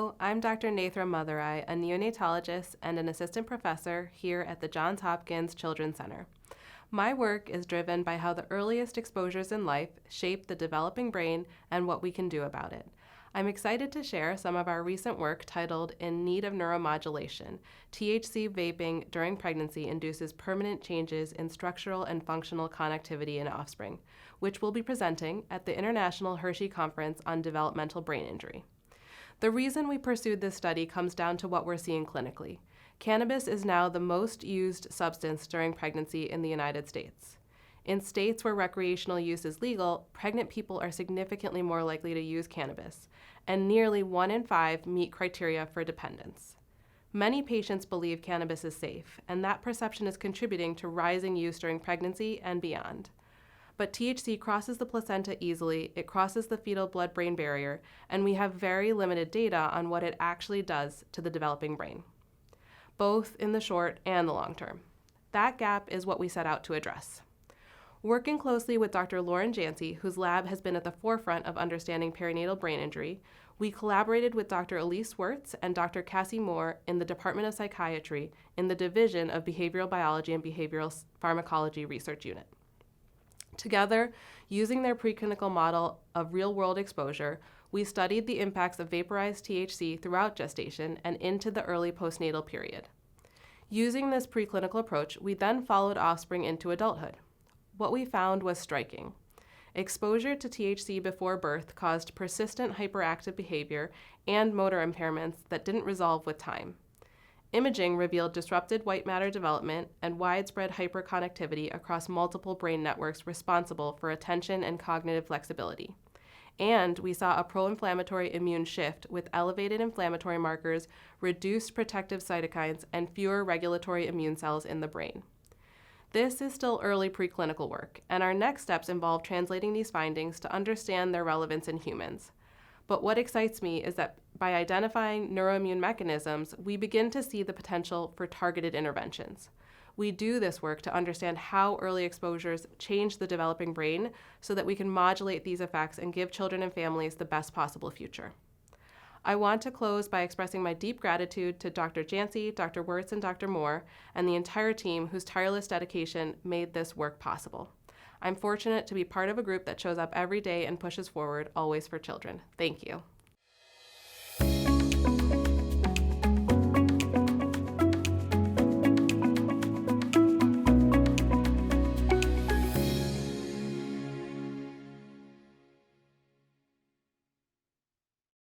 Hello, I'm Dr. Nathra Madurai, a neonatologist and an assistant professor here at the Johns Hopkins Children's Center. My work is driven by how the earliest exposures in life shape the developing brain and what we can do about it. I'm excited to share some of our recent work titled In Need of Neuromodulation, THC Vaping During Pregnancy Induces Permanent Changes in Structural and Functional Connectivity in Offspring, which we'll be presenting at the International Hershey Conference on Developmental Brain Injury. The reason we pursued this study comes down to what we're seeing clinically. Cannabis is now the most used substance during pregnancy in the United States. In states where recreational use is legal, pregnant people are significantly more likely to use cannabis, and nearly 1 in 5 meet criteria for dependence. Many patients believe cannabis is safe, and that perception is contributing to rising use during pregnancy and beyond. But THC crosses the placenta easily, it crosses the fetal blood-brain barrier, and we have very limited data on what it actually does to the developing brain, both in the short and the long term. That gap is what we set out to address. Working closely with Dr. Lauren Jancy, whose lab has been at the forefront of understanding perinatal brain injury, we collaborated with Dr. Elise Wirtz and Dr. Cassie Moore in the Department of Psychiatry in the Division of Behavioral Biology and Behavioral Pharmacology Research Unit. Together, using their preclinical model of real-world exposure, we studied the impacts of vaporized THC throughout gestation and into the early postnatal period. Using this preclinical approach, we then followed offspring into adulthood. What we found was striking. Exposure to THC before birth caused persistent hyperactive behavior and motor impairments that didn't resolve with time. Imaging revealed disrupted white matter development and widespread hyperconnectivity across multiple brain networks responsible for attention and cognitive flexibility. And we saw a pro-inflammatory immune shift with elevated inflammatory markers, reduced protective cytokines, and fewer regulatory immune cells in the brain. This is still early preclinical work, and our next steps involve translating these findings to understand their relevance in humans. But what excites me is that by identifying neuroimmune mechanisms, we begin to see the potential for targeted interventions. We do this work to understand how early exposures change the developing brain so that we can modulate these effects and give children and families the best possible future. I want to close by expressing my deep gratitude to Dr. Jancy, Dr. Wirtz, and Dr. Moore, and the entire team whose tireless dedication made this work possible. I'm fortunate to be part of a group that shows up every day and pushes forward, always for children. Thank you.